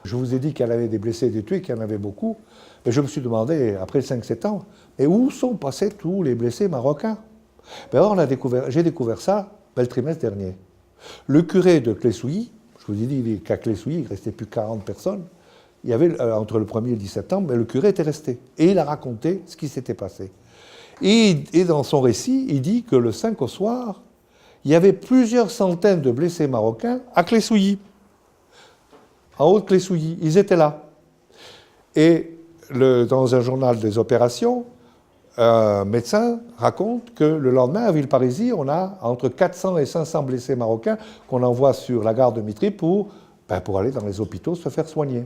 Je vous ai dit qu'il y avait des blessés et des tués, qu'il y en avait beaucoup. Mais je me suis demandé, après le 5 septembre, et où sont passés tous les blessés marocains? Alors, j'ai découvert ça le trimestre dernier. Le curé de Clessouilly, je vous ai dit qu'à Clessouilly, il ne restait plus 40 personnes. Il y avait, entre le 1er et le 10 septembre, mais le curé était resté. Et il a raconté ce qui s'était passé. Et dans son récit, il dit que le 5 au soir, il y avait plusieurs centaines de blessés marocains à Clessouilly. En haut de Clessouilly, ils étaient là. Et dans un journal des opérations, un médecin raconte que le lendemain, à Villeparisis, on a entre 400 et 500 blessés marocains qu'on envoie sur la gare de Mitry pour aller dans les hôpitaux se faire soigner.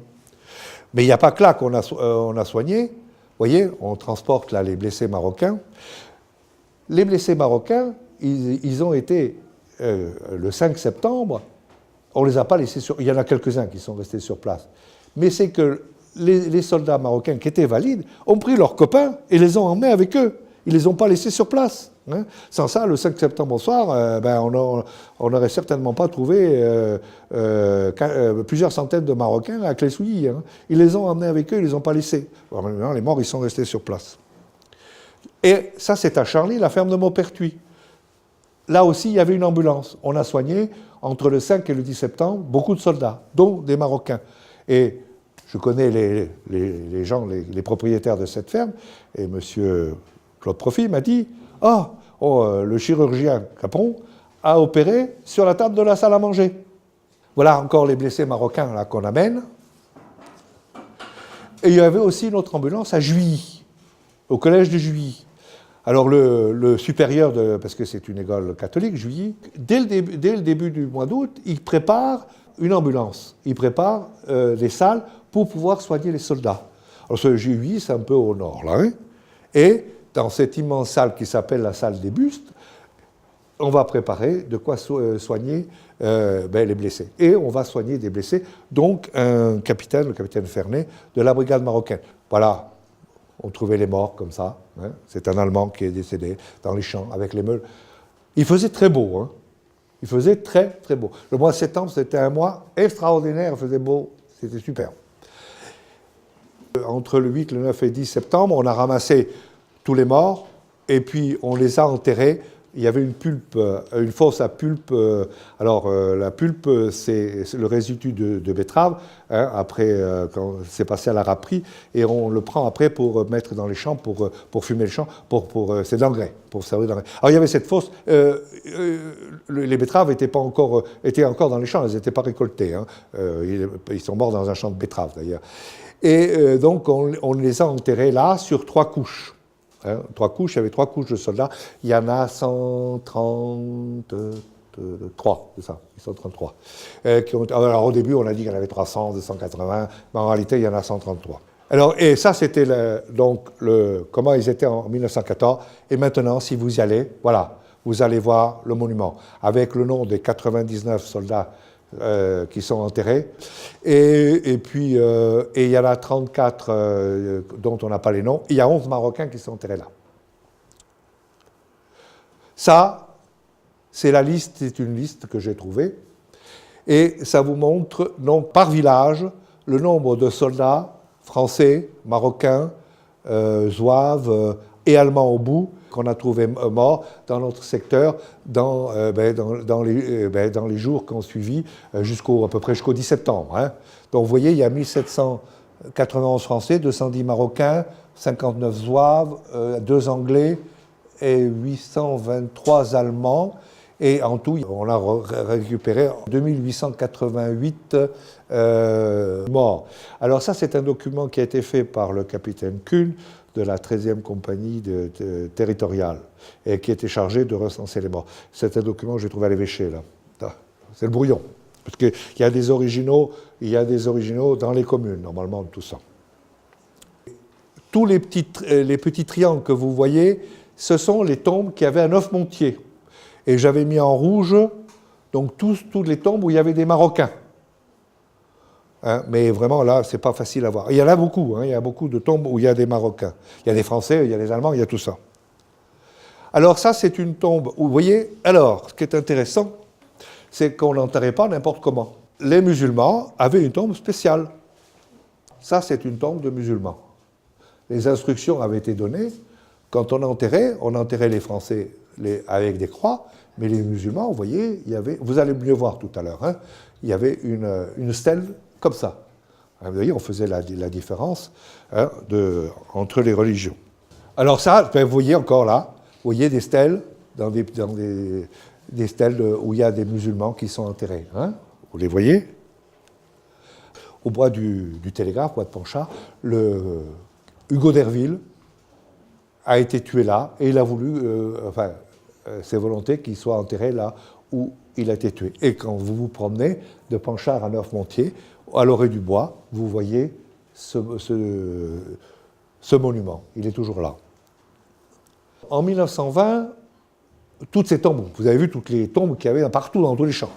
Mais il n'y a pas que là qu'on a soigné. Vous voyez, on transporte là les blessés marocains. Les blessés marocains, ils ont été, le 5 septembre, on ne les a pas laissés sur... Il y en a quelques-uns qui sont restés sur place. Mais c'est que les soldats marocains qui étaient valides ont pris leurs copains et les ont emmenés avec eux. Ils ne les ont pas laissés sur place. Hein. Sans ça, le 5 septembre au soir, on n'aurait certainement pas trouvé plusieurs centaines de Marocains à Clessouilly. Hein. Ils les ont emmenés avec eux, ils ne les ont pas laissés. Alors, maintenant, les morts, ils sont restés sur place. Et ça, c'est à Charly, la ferme de Maupertuis. Là aussi, il y avait une ambulance. On a soigné, entre le 5 et le 10 septembre, beaucoup de soldats, dont des Marocains. Et je connais les gens, les propriétaires de cette ferme, et M. Claude Profit m'a dit « le chirurgien Capron a opéré sur la table de la salle à manger. » Voilà encore les blessés marocains là qu'on amène. Et il y avait aussi une autre ambulance à Juilly, au collège de Juilly. Alors le supérieur, parce que c'est une école catholique, Juilly, dès le début du mois d'août, il prépare une ambulance. Il prépare des salles pour pouvoir soigner les soldats. Alors ce Juilly, c'est un peu au nord, là. Hein, et dans cette immense salle qui s'appelle la salle des bustes, on va préparer de quoi soigner les blessés. Et on va soigner des blessés, donc un capitaine, le capitaine Fernet, de la brigade marocaine. Voilà. On trouvait les morts comme ça. Hein. C'est un Allemand qui est décédé dans les champs avec les meules. Il faisait très beau. Hein. Il faisait très, très beau. Le mois de septembre, c'était un mois extraordinaire. Il faisait beau. C'était super. Entre le 8, le 9 et 10 septembre, on a ramassé tous les morts et puis on les a enterrés. Il y avait une pulpe, une fosse à pulpe. La pulpe, c'est le résidu de betterave, hein, après, quand c'est passé à la râperie, et on le prend après pour mettre dans les champs, pour fumer le champ, c'est de l'engrais, pour servir d'engrais. Alors il y avait cette fosse, les betteraves étaient encore dans les champs, elles n'étaient pas récoltées. Hein. Ils sont morts dans un champ de betteraves d'ailleurs. Et donc on les a enterrés là, sur 3 couches. Hein, 3 couches, il y avait 3 couches de soldats. Il y en a 133, c'est ça, 133. Alors au début, on a dit qu'il y en avait 300, 280, mais en réalité, il y en a 133. Alors, et ça, c'était comment ils étaient en 1914. Et maintenant, si vous y allez, voilà, vous allez voir le monument, avec le nom des 99 soldats qui sont enterrés. Et puis, il y en a 34 dont on n'a pas les noms. Il y a 11 Marocains qui sont enterrés là. Ça, c'est la liste, c'est une liste que j'ai trouvée. Et ça vous montre, donc, par village, le nombre de soldats français, marocains, zouaves et allemands au bout, qu'on a trouvé morts dans notre secteur dans les jours qui ont suivi, à peu près jusqu'au 10 septembre. Hein. Donc vous voyez, il y a 1791 Français, 210 Marocains, 59 Zouaves, 2 Anglais et 823 Allemands. Et en tout, on a récupéré 2888 morts. Alors ça, c'est un document qui a été fait par le capitaine Kuhn, de la 13e compagnie territoriale, et qui était chargé de recenser les morts. C'est un document que j'ai trouvé à l'évêché, là. C'est le brouillon. Parce qu'il y a des originaux, dans les communes, normalement, de tout ça. Tous les petits triangles que vous voyez, ce sont les tombes qui avaient un Neufmontier. Et j'avais mis en rouge, donc toutes les tombes où il y avait des Marocains. Hein, mais vraiment, là, c'est pas facile à voir. Il y en a beaucoup, hein, il y a beaucoup de tombes où il y a des Marocains. Il y a des Français, il y a des Allemands, il y a tout ça. Alors ça, c'est une tombe où, vous voyez, alors, ce qui est intéressant, c'est qu'on n'enterrait pas n'importe comment. Les musulmans avaient une tombe spéciale. ça c'est une tombe de musulmans. Les instructions avaient été données. Quand on enterrait les Français avec des croix, mais les musulmans, vous voyez, vous allez mieux voir tout à l'heure, hein, il y avait une stèle comme ça. Vous voyez, on faisait la différence hein, entre les religions. Alors ça, vous voyez encore là, vous voyez des stèles, des stèles où il y a des musulmans qui sont enterrés. Hein, vous les voyez? Au bois du Télégraphe, bois de Ponchat, Hugo d'Herville a été tué là, et il a voulu, ses volontés qu'il soit enterré là où il a été tué. Et quand vous vous promenez de Panchard à Neufmontier, à l'orée du bois, vous voyez ce monument. Il est toujours là. En 1920, toutes ces tombes, vous avez vu toutes les tombes qu'il y avait partout dans tous les champs,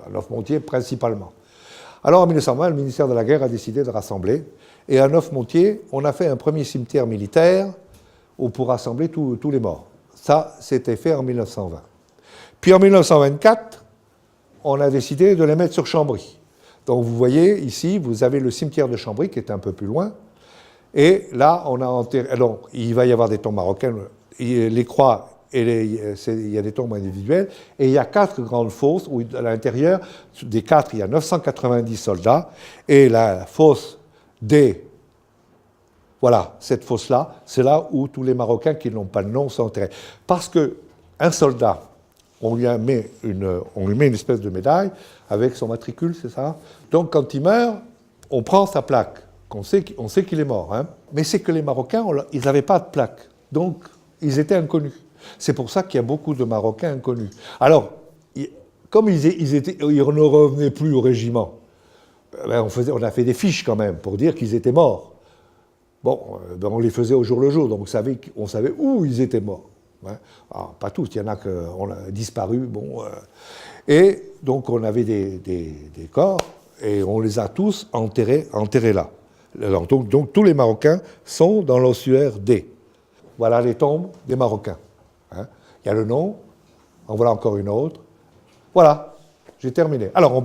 à Neufmontier principalement. Alors en 1920, le ministère de la Guerre a décidé de rassembler, et à Neufmontier, on a fait un premier cimetière militaire pour rassembler tous les morts. Ça, c'était fait en 1920. Puis en 1924, on a décidé de les mettre sur Chambry. Donc vous voyez, ici, vous avez le cimetière de Chambry, qui est un peu plus loin, et là, on a enterré... Alors, il va y avoir des tombes marocaines, les croix, il y a des tombes individuelles, et il y a 4 grandes fosses, où à l'intérieur, des 4, il y a 990 soldats, et la fosse D, voilà, cette fosse-là, c'est là où tous les Marocains qui n'ont pas de nom sont enterrés. Parce qu'un soldat, on lui met une espèce de médaille avec son matricule, c'est ça? Donc quand il meurt, on prend sa plaque. On sait qu'il est mort. Hein. Mais c'est que les Marocains, ils n'avaient pas de plaque. Donc, ils étaient inconnus. C'est pour ça qu'il y a beaucoup de Marocains inconnus. Alors, comme ils ne revenaient plus au régiment, on a fait des fiches quand même pour dire qu'ils étaient morts. Bon, on les faisait au jour le jour, donc on savait où ils étaient morts. Hein. Alors, pas tous, il y en a qui ont disparu. Bon, et donc, on avait des corps, et on les a tous enterrés là. Alors, donc, tous les Marocains sont dans l'ossuaire D. Voilà les tombes des Marocains. Hein. Il y a le nom, en voilà encore une autre. Voilà, j'ai terminé. Alors,